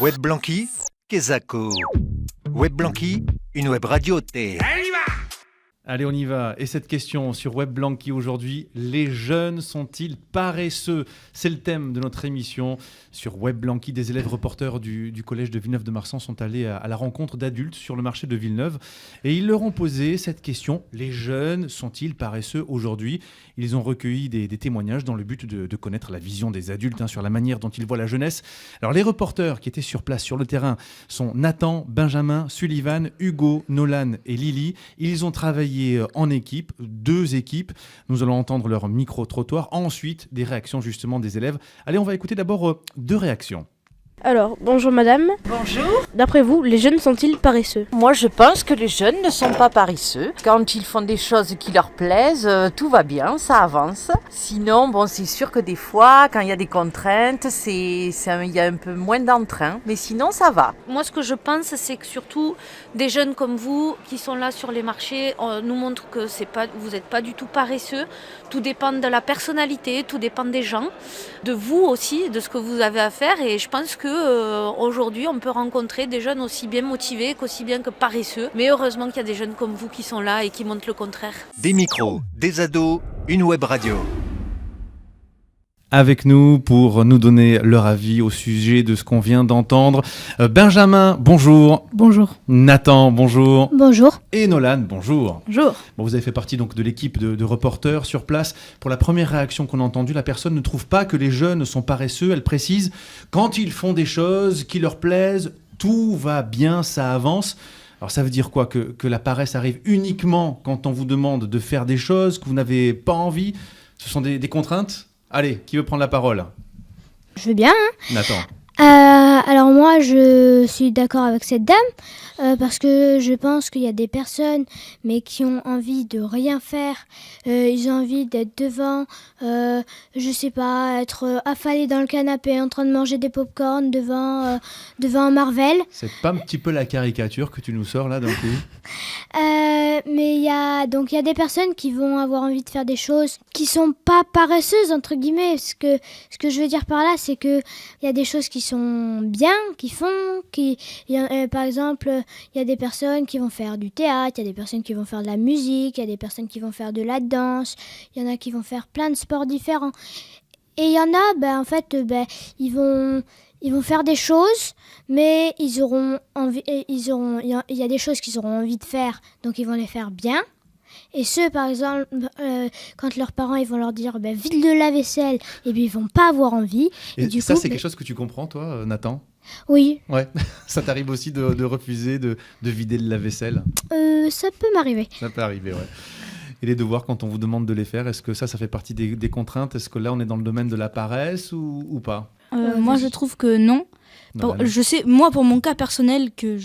Web Blanqui, Kezako. Web Blanqui, une web radio T. Allez, on y va. Et cette question sur Web Blanqui aujourd'hui, les jeunes sont-ils paresseux ? C'est le thème de notre émission. Sur Web Blanqui, des élèves reporters du collège de Villeneuve-de-Marsan sont allés à la rencontre d'adultes sur le marché de Villeneuve. Et ils leur ont posé cette question, les jeunes sont-ils paresseux aujourd'hui ? Ils ont recueilli des témoignages dans le but de connaître la vision des adultes sur la manière dont ils voient la jeunesse. Alors les reporters qui étaient sur place, sur le terrain, sont Nathan, Benjamin, Sullivan, Hugo, Nolan et Lily. Ils ont travaillé en équipe, 2 équipes. Nous allons entendre leur micro-trottoir. Ensuite, des réactions justement des élèves. Allez, on va écouter d'abord 2 réactions. Alors, bonjour madame. Bonjour. D'après vous, les jeunes sont-ils paresseux ? Moi, je pense que les jeunes ne sont pas paresseux. Quand ils font des choses qui leur plaisent, tout va bien, ça avance. Sinon, bon, c'est sûr que des fois, quand il y a des contraintes, il y a un peu moins d'entrain. Mais sinon, ça va. Moi, ce que je pense, c'est que surtout des jeunes comme vous qui sont là sur les marchés nous montrent que vous n'êtes pas du tout paresseux. Tout dépend de la personnalité, tout dépend des gens, de vous aussi, de ce que vous avez à faire. Et je pense que aujourd'hui, on peut rencontrer des jeunes aussi bien motivés qu'aussi bien que paresseux. Mais heureusement qu'il y a des jeunes comme vous qui sont là et qui montrent le contraire. Des micros, des ados, une web radio. Avec nous pour nous donner leur avis au sujet de ce qu'on vient d'entendre. Benjamin, bonjour. Bonjour. Nathan, bonjour. Bonjour. Et Nolan, bonjour. Bonjour. Bon, vous avez fait partie donc de l'équipe de reporters sur place. Pour la première réaction qu'on a entendue, la personne ne trouve pas que les jeunes sont paresseux. Elle précise, quand ils font des choses qui leur plaisent, tout va bien, ça avance. Alors ça veut dire quoi ? Que la paresse arrive uniquement quand on vous demande de faire des choses que vous n'avez pas envie ? Ce sont des contraintes ? Allez, qui veut prendre la parole ? Je veux bien. Nathan. Alors moi, je suis d'accord avec cette dame parce que je pense qu'il y a des personnes mais qui ont envie de rien faire. Ils ont envie d'être devant, je sais pas, être affalés dans le canapé en train de manger des pop-corn devant Marvel. C'est pas un petit peu la caricature que tu nous sors là d'un coup ? Mais il y a des personnes qui vont avoir envie de faire des choses qui sont pas paresseuses entre guillemets. Ce que je veux dire par là, c'est que il y a des choses qui sont bien, par exemple, il y a des personnes qui vont faire du théâtre, il y a des personnes qui vont faire de la musique, il y a des personnes qui vont faire de la danse, il y en a qui vont faire plein de sports différents. Et il y en a, ils vont faire des choses, mais il y a des choses qu'ils auront envie de faire, donc ils vont les faire bien. Et ceux, par exemple, quand leurs parents ils vont leur dire vide le lave-vaisselle, et puis ils vont pas avoir envie. Et du ça, coup, c'est quelque chose que tu comprends, toi, Nathan ? Oui. Ouais. Ça t'arrive aussi de refuser de vider le lave-vaisselle ? Ça peut m'arriver. Ça peut arriver, ouais. Et les devoirs, quand on vous demande de les faire, est-ce que ça fait partie des contraintes ? Est-ce que là, on est dans le domaine de la paresse ou pas ? Moi, je trouve que non. Non, Je sais, moi, pour mon cas personnel, que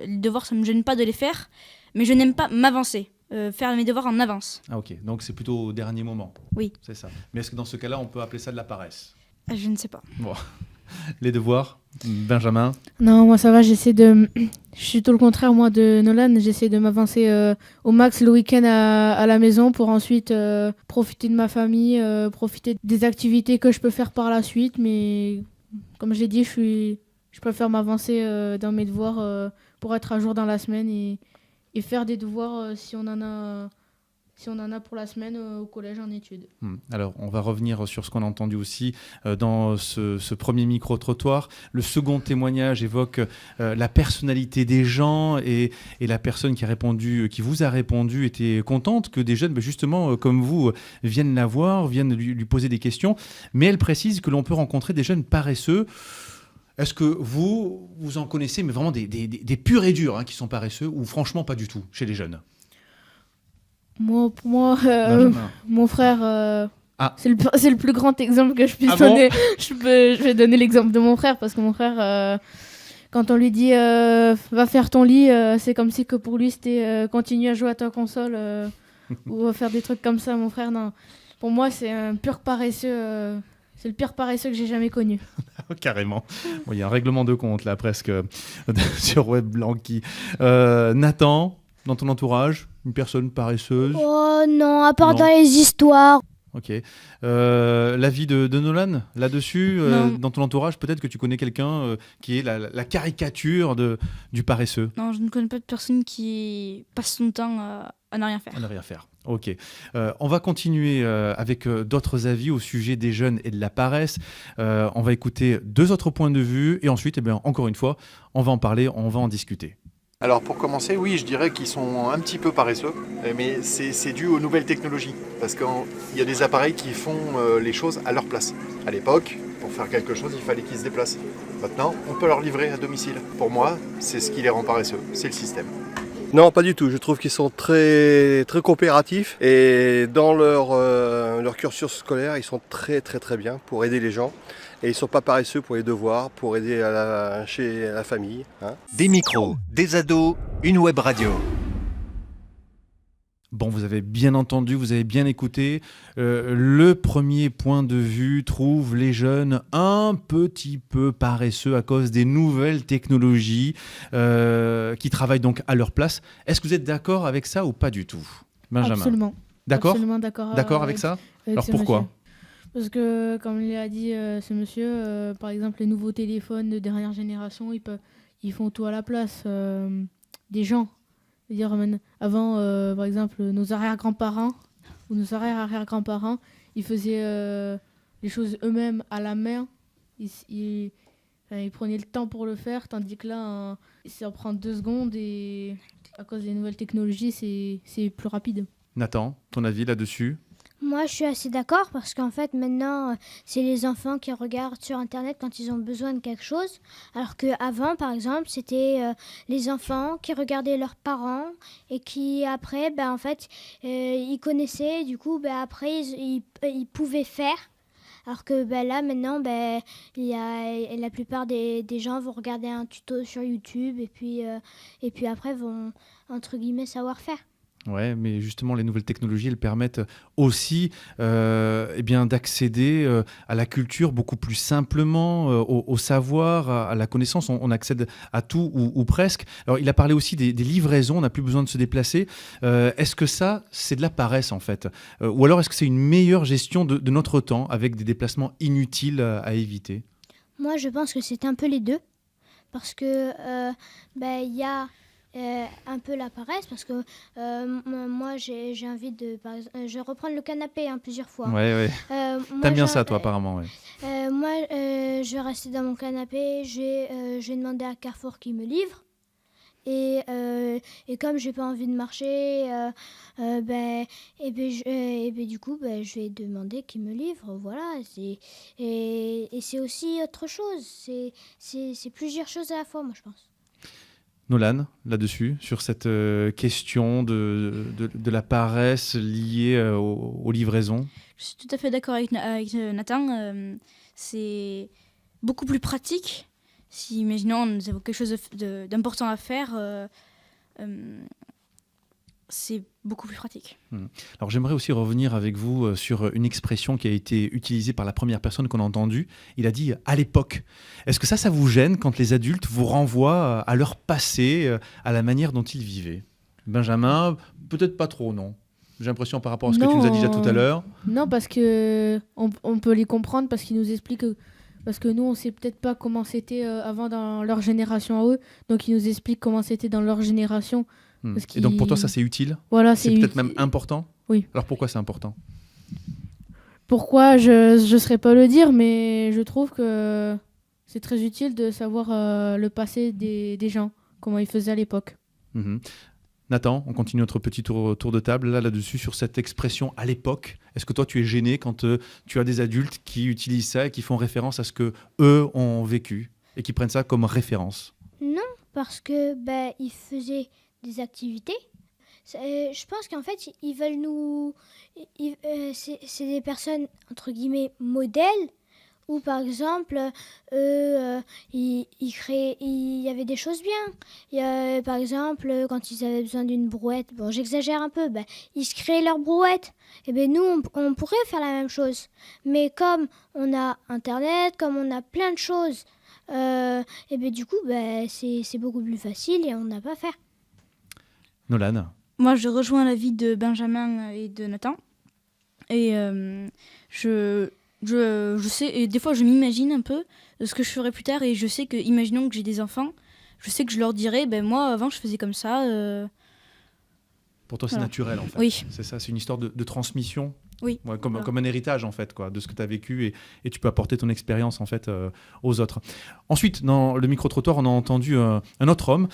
les devoirs, ça me gêne pas de les faire, mais je n'aime pas m'avancer. Faire mes devoirs en avance. Ah ok, donc c'est plutôt au dernier moment. Oui. C'est ça. Mais est-ce que dans ce cas-là, on peut appeler ça de la paresse ? Je ne sais pas. Bon. Les devoirs, Benjamin ? Non, moi ça va, je suis tout le contraire, moi, de Nolan. J'essaie de m'avancer au max le week-end à la maison pour ensuite profiter de ma famille, profiter des activités que je peux faire par la suite. Mais comme je l'ai dit, je préfère m'avancer dans mes devoirs pour être à jour dans la semaine et faire des devoirs si on en a pour la semaine au collège en études. Alors, on va revenir sur ce qu'on a entendu aussi dans ce premier micro-trottoir. Le second témoignage évoque la personnalité des gens et la personne qui vous a répondu était contente que des jeunes, justement, comme vous, viennent la voir, viennent lui poser des questions. Mais elle précise que l'on peut rencontrer des jeunes paresseux. Est-ce que vous en connaissez, mais vraiment des purs et durs qui sont paresseux, ou franchement pas du tout chez les jeunes ? Pour moi, mon frère, c'est le plus grand exemple que je puisse donner. Je vais donner l'exemple de mon frère, parce que mon frère, quand on lui dit va faire ton lit, c'est comme si que pour lui c'était continue à jouer à ta console ou faire des trucs comme ça. Mon frère, non. Pour moi, c'est un pur paresseux. C'est le pire paresseux que j'ai jamais connu. Carrément. Bon, il y a un règlement de compte là presque sur Web Blanqui. Nathan, dans ton entourage, une personne paresseuse ? Oh non, à part Non. dans les histoires. Ok. L'avis de Nolan là-dessus, Non. dans ton entourage, peut-être que tu connais quelqu'un qui est la caricature du paresseux. Non, je ne connais pas de personne qui passe son temps à ne rien faire. À ne rien faire. Ok. On va continuer avec d'autres avis au sujet des jeunes et de la paresse. On va écouter 2 autres points de vue et ensuite, encore une fois, on va en parler, on va en discuter. Alors pour commencer, oui, je dirais qu'ils sont un petit peu paresseux, mais c'est dû aux nouvelles technologies, parce qu'il y a des appareils qui font les choses à leur place. À l'époque, pour faire quelque chose, il fallait qu'ils se déplacent. Maintenant, on peut leur livrer à domicile. Pour moi, c'est ce qui les rend paresseux, c'est le système. Non, pas du tout. Je trouve qu'ils sont très, très coopératifs et dans leur cursus scolaire, ils sont très très très bien pour aider les gens. Et ils ne sont pas paresseux pour les devoirs, pour aider chez la famille. Hein. Des micros, des ados, une web radio. Bon, vous avez bien entendu, vous avez bien écouté. Le premier point de vue trouve les jeunes un petit peu paresseux à cause des nouvelles technologies qui travaillent donc à leur place. Est-ce que vous êtes d'accord avec ça ou pas du tout, Benjamin? Absolument. D'accord. Absolument d'accord. D'accord avec ça? Alors ce pourquoi? monsieur. Parce que, comme il a dit ce monsieur, par exemple, les nouveaux téléphones de dernière génération, ils font tout à la place des gens. C'est-à-dire, avant, par exemple, nos arrière-grands-parents ou nos arrière-arrière-grands-parents, ils faisaient les choses eux-mêmes à la main. Ils prenaient le temps pour le faire, tandis que là, ça prend 2 secondes et à cause des nouvelles technologies, c'est plus rapide. Nathan, ton avis là-dessus? Moi, je suis assez d'accord parce qu'en fait, maintenant, c'est les enfants qui regardent sur Internet quand ils ont besoin de quelque chose. Alors qu'avant, par exemple, c'était les enfants qui regardaient leurs parents et qui, après, en fait, ils connaissaient. Du coup, après, ils pouvaient faire. Alors que là, maintenant, la plupart des gens vont regarder un tuto sur YouTube et puis après vont, entre guillemets, savoir faire. Ouais, mais justement, les nouvelles technologies, elles permettent aussi d'accéder à la culture beaucoup plus simplement, au savoir, à la connaissance. On accède à tout ou presque. Alors, il a parlé aussi des livraisons, on n'a plus besoin de se déplacer. Est-ce que ça, c'est de la paresse en fait? Ou alors, est-ce que c'est une meilleure gestion de notre temps avec des déplacements inutiles à éviter? Moi, je pense que c'est un peu les deux. Parce que y a... un peu la paresse parce que moi j'ai envie de je vais reprendre le canapé plusieurs fois. Ouais. T'aimes bien ça toi apparemment, ouais. Moi je vais rester dans mon canapé, je vais demander à Carrefour qui me livre et comme j'ai pas envie de marcher du coup je vais demander qu'il me livre, voilà. Et c'est aussi autre chose, c'est plusieurs choses à la fois, moi je pense. Nolan, là-dessus, sur cette question de la paresse liée aux livraisons? Je suis tout à fait d'accord avec Nathan. C'est beaucoup plus pratique. Si, imaginons, nous avons quelque chose d'important à faire, c'est beaucoup plus pratique. Alors j'aimerais aussi revenir avec vous sur une expression qui a été utilisée par la première personne qu'on a entendue. Il a dit « à l'époque ». Est-ce que ça vous gêne quand les adultes vous renvoient à leur passé, à la manière dont ils vivaient? Benjamin, peut-être pas trop, non? J'ai l'impression par rapport à ce que tu nous as dit déjà tout à l'heure. Non, parce que on peut les comprendre parce qu'ils nous expliquent... Parce que nous, on ne sait peut-être pas comment c'était avant dans leur génération à eux. Donc ils nous expliquent comment c'était dans leur génération. Et donc pour toi, ça c'est utile? Voilà, c'est peut-être même important? Oui. Alors pourquoi c'est important? Pourquoi, je ne saurais pas le dire, mais je trouve que c'est très utile de savoir le passé des gens, comment ils faisaient à l'époque. Nathan, on continue notre petit tour de table là-dessus sur cette expression « à l'époque ». Est-ce que toi, tu es gêné quand tu as des adultes qui utilisent ça et qui font référence à ce qu'eux ont vécu et qui prennent ça comme référence? Non, parce que ils faisaient des activités. Je pense qu'en fait, ils veulent nous... c'est des personnes, entre guillemets, modèles, où par exemple, il y avait des choses bien. Par exemple, quand ils avaient besoin d'une brouette, bon, j'exagère un peu, ils se créaient leur brouette. Et nous, on pourrait faire la même chose. Mais comme on a Internet, comme on a plein de choses, du coup, c'est beaucoup plus facile et on n'a pas à faire. Nolan? Moi, je rejoins l'avis de Benjamin et de Nathan. Et je sais, et des fois je m'imagine un peu ce que je ferai plus tard, et je sais que, imaginons que j'ai des enfants, je sais que je leur dirai, moi avant je faisais comme ça. Pour toi, c'est Voilà. naturel, en fait. Oui. C'est ça, c'est une histoire de transmission. Oui. Ouais, comme, Voilà. comme un héritage, en fait, quoi, de ce que tu as vécu, et tu peux apporter ton expérience, en fait, aux autres. Ensuite, dans le micro-trottoir, on a entendu un autre homme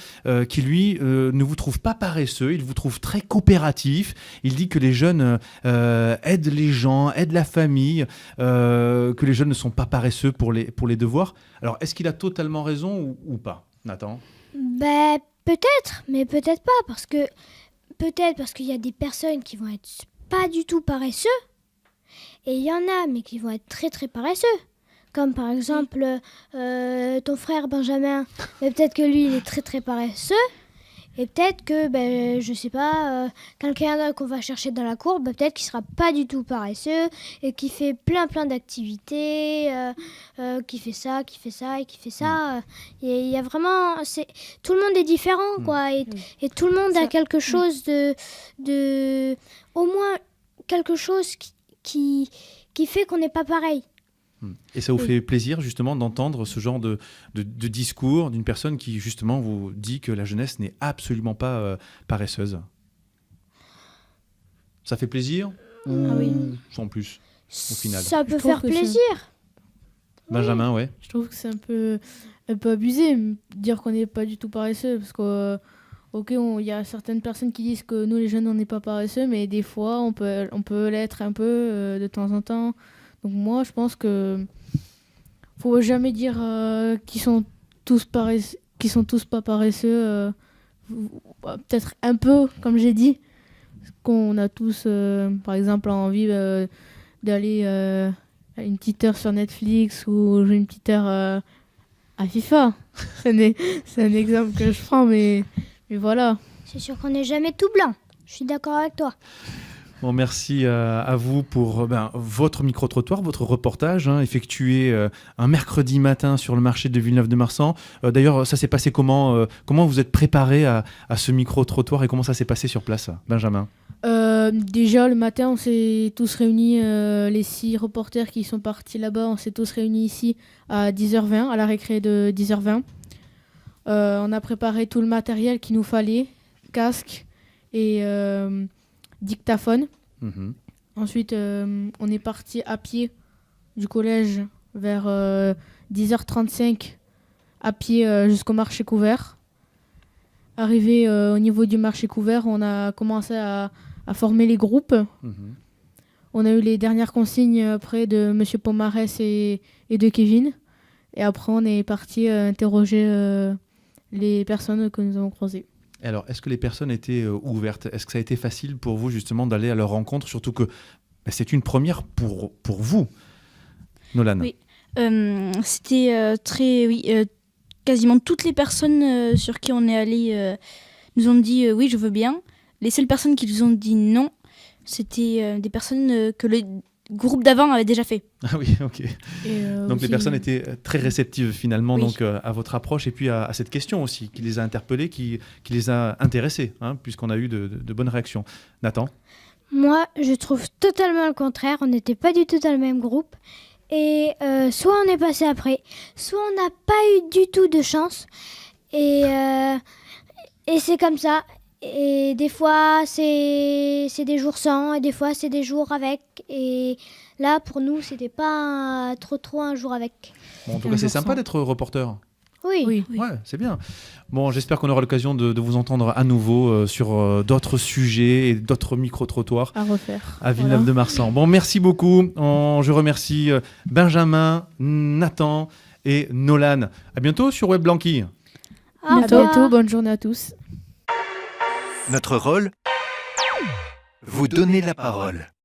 qui, lui, ne vous trouve pas paresseux, il vous trouve très coopératif. Il dit que les jeunes aident les gens, aident la famille, que les jeunes ne sont pas paresseux pour les devoirs. Alors, est-ce qu'il a totalement raison ou pas, Nathan? Ben, peut-être, mais peut-être pas, parce qu'il y a des personnes qui vont être pas du tout paresseux, et il y en a, mais qui vont être très très paresseux. Comme par exemple ton frère Benjamin, mais peut-être que lui il est très très paresseux, et peut-être que, je sais pas, quelqu'un qu'on va chercher dans la cour, peut-être qu'il sera pas du tout paresseux, et qui fait plein d'activités, qui fait ça, et qui fait ça. Il y a vraiment, tout le monde est différent, quoi, et tout le monde a quelque chose de au moins quelque chose qui fait qu'on n'est pas pareil. Et ça vous fait plaisir justement d'entendre ce genre de discours d'une personne qui justement vous dit que la jeunesse n'est absolument pas paresseuse? Ça fait plaisir ou sans plus au final? Ça peut trouve faire que plaisir. Benjamin, ouais. Je trouve que c'est un peu abusé de dire qu'on n'est pas du tout paresseux, parce que il y a certaines personnes qui disent que nous les jeunes on n'est pas paresseux, mais des fois on peut l'être un peu de temps en temps. Donc moi je pense que faut jamais dire qu'ils sont tous pas paresseux. Peut-être un peu, comme j'ai dit, parce qu'on a tous par exemple envie d'aller à une petite heure sur Netflix ou jouer une petite heure à FIFA. C'est un exemple que je prends, mais voilà. C'est sûr qu'on n'est jamais tout blanc. Je suis d'accord avec toi. Bon, merci à vous pour votre micro-trottoir, votre reportage effectué un mercredi matin sur le marché de Villeneuve-de-Marsan. D'ailleurs, ça s'est passé comment vous êtes préparé à ce micro-trottoir et comment ça s'est passé sur place, Benjamin? Déjà, le matin, on s'est tous réunis, les 6 reporters qui sont partis là-bas, on s'est tous réunis ici à 10h20, à la récré de 10h20. On a préparé tout le matériel qu'il nous fallait, casque et dictaphone. Ensuite, on est parti à pied du collège vers 10h35, à pied jusqu'au marché couvert. Arrivé au niveau du marché couvert, on a commencé à former les groupes. On a eu les dernières consignes après de M. Pomarès et de Kevin. Et après, on est parti interroger les personnes que nous avons croisées. Alors, est-ce que les personnes étaient ouvertes? Est-ce que ça a été facile pour vous justement d'aller à leur rencontre? Surtout que c'est une première pour vous, Nolan. Oui, c'était quasiment toutes les personnes sur qui on est allé nous ont dit oui, je veux bien. Les seules personnes qui nous ont dit non, c'était des personnes que le groupe d'avant avait déjà fait. Ah oui, ok. Donc les personnes étaient très réceptives finalement donc, à votre approche et puis à cette question aussi qui les a interpellées, qui les a intéressées, puisqu'on a eu de bonnes réactions. Nathan? Moi, je trouve totalement le contraire. On n'était pas du tout dans le même groupe. Et soit on est passé après, soit on n'a pas eu du tout de chance. Et c'est comme ça. Et des fois, c'est des jours sans, et des fois, c'est des jours avec. Et là, pour nous, c'était pas trop un jour avec. Bon, en tout cas, c'est sympa d'être reporter. Oui. Ouais, c'est bien. Bon, j'espère qu'on aura l'occasion de vous entendre à nouveau sur d'autres sujets et d'autres micro-trottoirs à refaire à Villeneuve-de-Marsan. Bon, merci beaucoup. Je remercie Benjamin, Nathan et Nolan. À bientôt sur Web Blanqui. À bientôt, bonne journée à tous. Notre rôle, vous donner la parole.